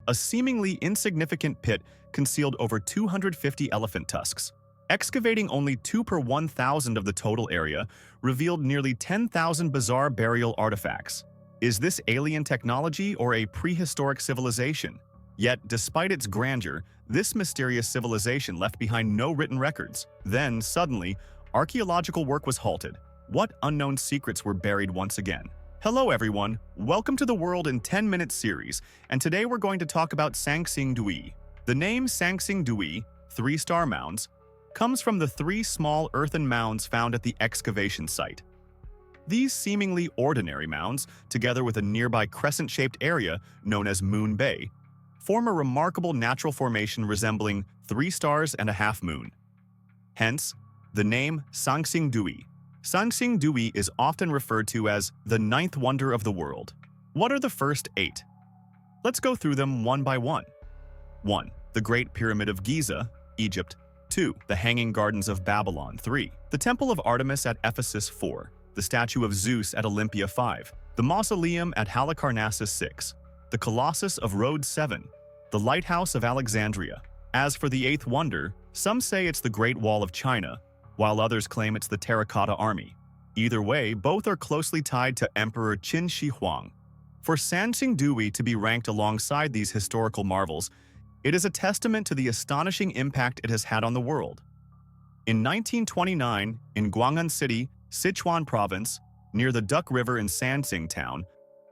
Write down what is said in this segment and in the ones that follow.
a seemingly insignificant pit concealed over 250 elephant tusks. Excavating only 2 per 1,000 of the total area revealed nearly 10,000 bizarre burial artifacts. Is this alien technology or a prehistoric civilization? Yet, despite its grandeur, this mysterious civilization left behind no written records. Then, suddenly, archaeological work was halted. What unknown secrets were buried once again? Hello everyone, welcome to the World in 10 Minutes series, and today we're going to talk about Sanxingdui. The name Sanxingdui, 3-star mounds, comes from the 3 small earthen mounds found at the excavation site. These seemingly ordinary mounds, together with a nearby crescent-shaped area known as Moon Bay, form a remarkable natural formation resembling 3 stars and a half moon. Hence, the name Sanxingdui. Sanxingdui is often referred to as the 9th wonder of the world. What are the first 8? Let's go through them one by one. 1. The Great Pyramid of Giza, Egypt. 2. The Hanging Gardens of Babylon. 3. The Temple of Artemis at Ephesus. 4. The Statue of Zeus at Olympia. 5. The Mausoleum at Halicarnassus. 6. The Colossus of Rhodes. 7. The Lighthouse of Alexandria. As for the 8th wonder, some say it's the Great Wall of China, while others claim it's the Terracotta Army. Either way, both are closely tied to Emperor Qin Shi Huang. For Sanxingdui to be ranked alongside these historical marvels, it is a testament to the astonishing impact it has had on the world. In 1929, in Guang'an City, Sichuan Province, near the Duck River in Sanxing Town,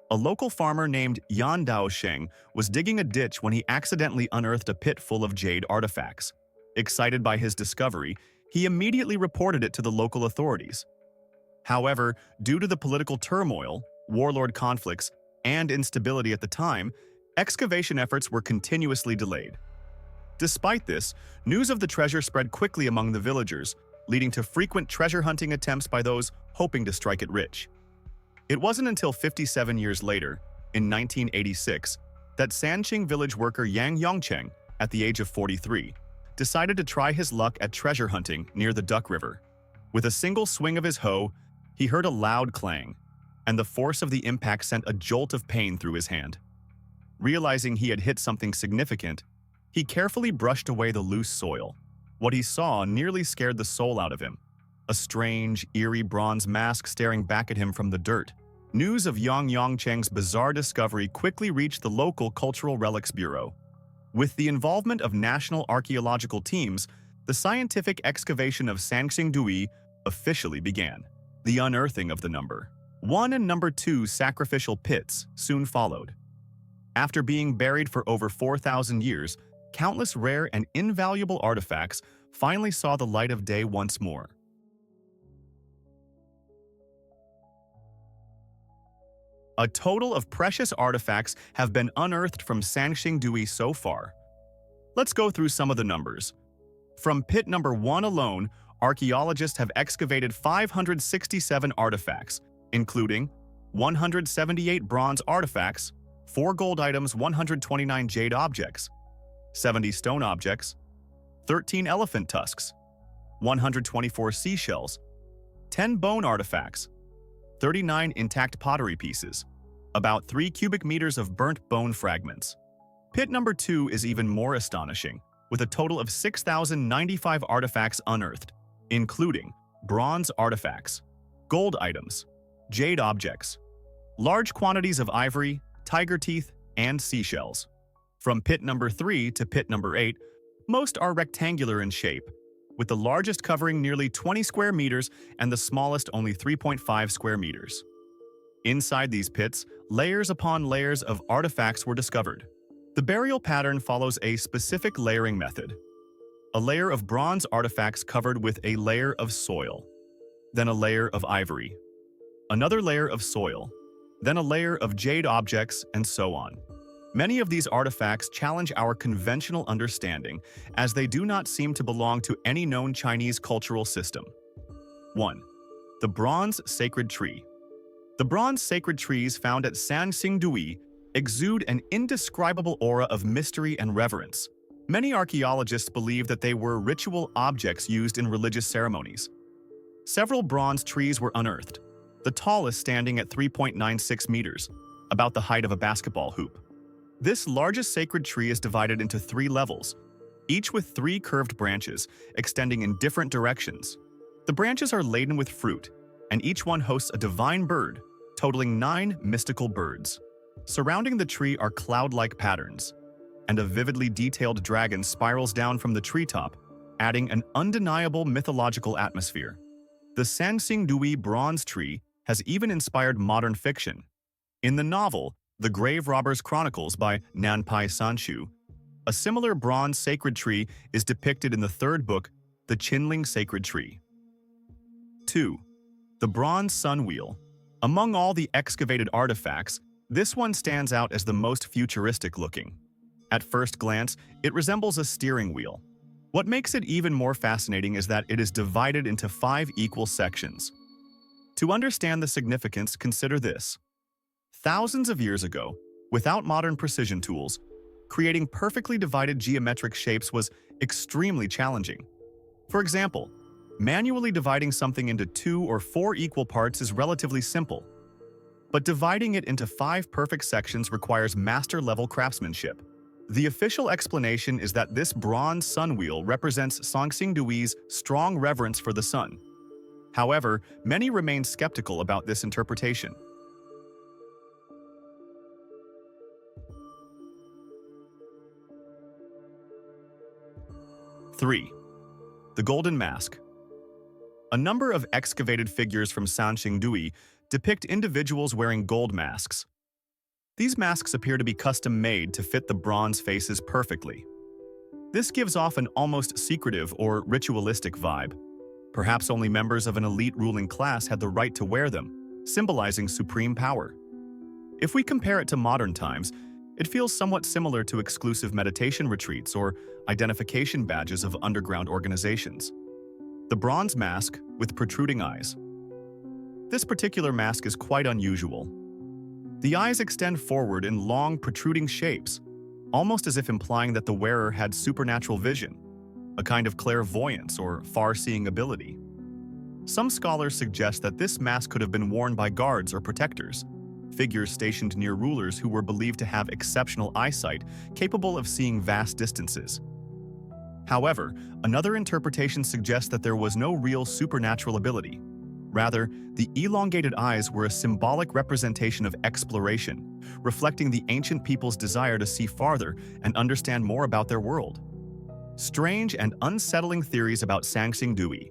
a local farmer named Yan Daosheng was digging a ditch when he accidentally unearthed a pit full of jade artifacts. Excited by his discovery, he immediately reported it to the local authorities. However, due to the political turmoil, warlord conflicts, and instability at the time, excavation efforts were continuously delayed. Despite this, news of the treasure spread quickly among the villagers, leading to frequent treasure hunting attempts by those hoping to strike it rich. It wasn't until 57 years later, in 1986, that Sanxing village worker Yang Yongcheng, at the age of 43, decided to try his luck at treasure hunting near the Duck River. With a single swing of his hoe, he heard a loud clang, and the force of the impact sent a jolt of pain through his hand. Realizing he had hit something significant, he carefully brushed away the loose soil. What he saw nearly scared the soul out of him. A strange, eerie bronze mask staring back at him from the dirt. News of Yang Yongcheng's bizarre discovery quickly reached the local Cultural Relics Bureau. With the involvement of national archaeological teams, the scientific excavation of Sanxingdui officially began. The unearthing of the number 1 and number 2 sacrificial pits soon followed. After being buried for over 4,000 years, countless rare and invaluable artifacts finally saw the light of day once more. A total of precious artifacts have been unearthed from Sanxingdui so far. Let's go through some of the numbers. From pit number 1 alone, archaeologists have excavated 567 artifacts, including 178 bronze artifacts, 4 gold items, 129 jade objects, 70 stone objects, 13 elephant tusks, 124 seashells, 10 bone artifacts, 39 intact pottery pieces, about 3 cubic meters of burnt bone fragments. Pit number 2 is even more astonishing, with a total of 6,095 artifacts unearthed, including bronze artifacts, gold items, jade objects, large quantities of ivory, tiger teeth, and seashells. From pit number 3 to pit number 8, most are rectangular in shape, with the largest covering nearly 20 square meters and the smallest only 3.5 square meters. Inside these pits, layers upon layers of artifacts were discovered. The burial pattern follows a specific layering method. A layer of bronze artifacts covered with a layer of soil, then a layer of ivory, another layer of soil, then a layer of jade objects, and so on. Many of these artifacts challenge our conventional understanding, as they do not seem to belong to any known Chinese cultural system. 1. The Bronze Sacred Tree. The bronze sacred trees found at Sanxingdui exude an indescribable aura of mystery and reverence. Many archaeologists believe that they were ritual objects used in religious ceremonies. Several bronze trees were unearthed, the tallest standing at 3.96 meters, about the height of a basketball hoop. This largest sacred tree is divided into 3 levels, each with 3 curved branches extending in different directions. The branches are laden with fruit, and each one hosts a divine bird, totaling 9 mystical birds. Surrounding the tree are cloud-like patterns, and a vividly detailed dragon spirals down from the treetop, adding an undeniable mythological atmosphere. The Sanxingdui bronze tree has even inspired modern fiction. In the novel, The Grave Robbers Chronicles by Nanpai Sanxu, a similar bronze sacred tree is depicted in the 3rd book, The Qinling Sacred Tree. 2. The bronze sun wheel. Among all the excavated artifacts, this one stands out as the most futuristic looking. At first glance, it resembles a steering wheel. What makes it even more fascinating is that it is divided into 5 equal sections. To understand the significance, consider this. Thousands of years ago, without modern precision tools, creating perfectly divided geometric shapes was extremely challenging. For example, manually dividing something into 2 or 4 equal parts is relatively simple. But dividing it into 5 perfect sections requires master-level craftsmanship. The official explanation is that this bronze sun wheel represents Sanxingdui's strong reverence for the sun. However, many remain skeptical about this interpretation. 3. The Golden Mask. A number of excavated figures from Sanxingdui depict individuals wearing gold masks. These masks appear to be custom-made to fit the bronze faces perfectly. This gives off an almost secretive or ritualistic vibe. Perhaps only members of an elite ruling class had the right to wear them, symbolizing supreme power. If we compare it to modern times, it feels somewhat similar to exclusive meditation retreats or identification badges of underground organizations. The bronze mask with protruding eyes. This particular mask is quite unusual. The eyes extend forward in long, protruding shapes, almost as if implying that the wearer had supernatural vision, a kind of clairvoyance or far-seeing ability. Some scholars suggest that this mask could have been worn by guards or protectors, figures stationed near rulers who were believed to have exceptional eyesight, capable of seeing vast distances. However, another interpretation suggests that there was no real supernatural ability. Rather, the elongated eyes were a symbolic representation of exploration, reflecting the ancient people's desire to see farther and understand more about their world. Strange and unsettling theories about Sanxingdui.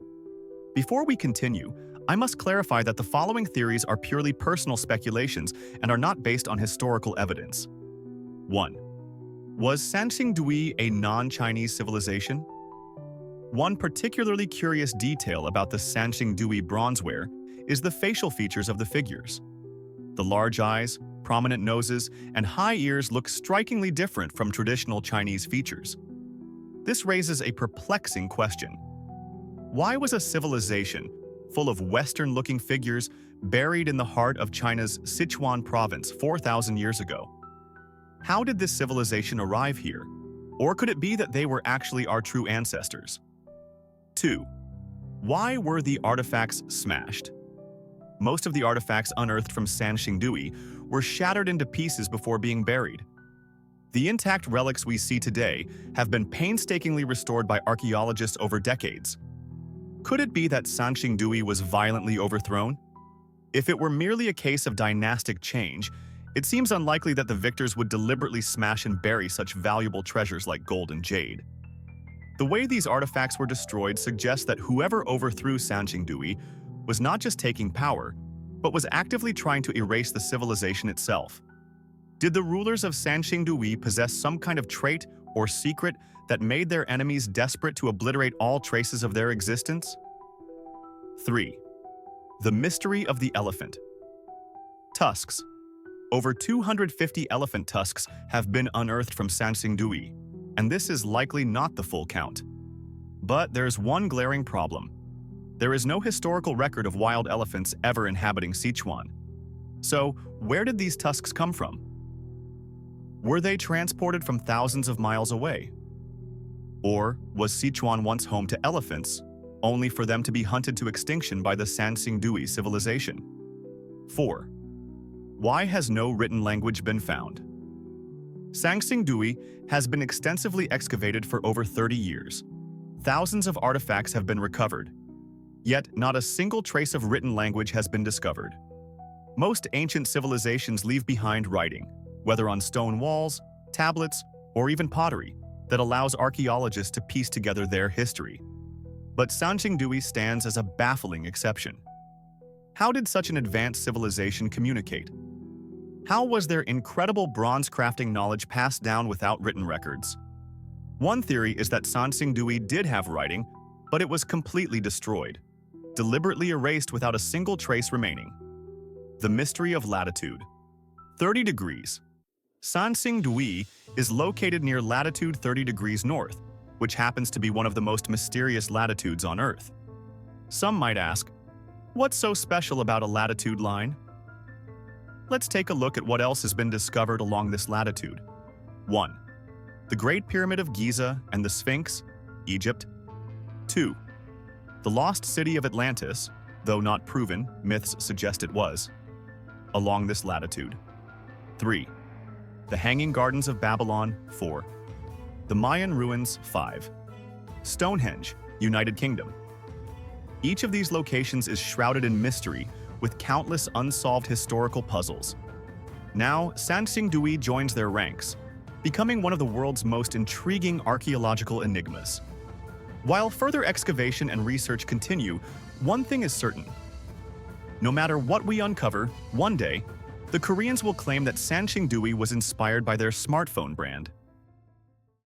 Before we continue, I must clarify that the following theories are purely personal speculations and are not based on historical evidence. 1. Was Sanxingdui a non-Chinese civilization? One particularly curious detail about the Sanxingdui bronzeware is the facial features of the figures. The large eyes, prominent noses, and high ears look strikingly different from traditional Chinese features. This raises a perplexing question. Why was a civilization full of Western-looking figures buried in the heart of China's Sichuan province 4,000 years ago? How did this civilization arrive here? Or could it be that they were actually our true ancestors? 2. Why were the artifacts smashed? Most of the artifacts unearthed from Sanxingdui were shattered into pieces before being buried. The intact relics we see today have been painstakingly restored by archaeologists over decades. Could it be that Sanxingdui was violently overthrown? If it were merely a case of dynastic change, it seems unlikely that the victors would deliberately smash and bury such valuable treasures like gold and jade. The way these artifacts were destroyed suggests that whoever overthrew Sanxingdui was not just taking power, but was actively trying to erase the civilization itself. Did the rulers of Sanxingdui possess some kind of trait or secret that made their enemies desperate to obliterate all traces of their existence? 3. The mystery of the elephant. Tusks. Over 250 elephant tusks have been unearthed from Sanxingdui, and this is likely not the full count. But there's one glaring problem. There is no historical record of wild elephants ever inhabiting Sichuan. So, where did these tusks come from? Were they transported from thousands of miles away? Or was Sichuan once home to elephants, only for them to be hunted to extinction by the Sanxingdui civilization? 4. Why has no written language been found? Sanxingdui has been extensively excavated for over 30 years. Thousands of artifacts have been recovered, yet not a single trace of written language has been discovered. Most ancient civilizations leave behind writing, whether on stone walls, tablets, or even pottery, that allows archaeologists to piece together their history. But Sanxingdui stands as a baffling exception. How did such an advanced civilization communicate? How was their incredible bronze crafting knowledge passed down without written records? One theory is that Sanxingdui did have writing, but it was completely destroyed, deliberately erased without a single trace remaining. The mystery of latitude. 30 degrees. Sanxingdui is located near latitude 30 degrees north, which happens to be one of the most mysterious latitudes on Earth. Some might ask, what's so special about a latitude line? Let's take a look at what else has been discovered along this latitude. 1. The Great Pyramid of Giza and the Sphinx, Egypt. 2. The lost city of Atlantis, though not proven, myths suggest it was, along this latitude. 3. The Hanging Gardens of Babylon. 4. The Mayan ruins. 5. Stonehenge, United Kingdom. Each of these locations is shrouded in mystery, with countless unsolved historical puzzles. Now, Sanxingdui joins their ranks, becoming one of the world's most intriguing archaeological enigmas. While further excavation and research continue, one thing is certain. No matter what we uncover, one day, the Koreans will claim that Sanxingdui was inspired by their smartphone brand.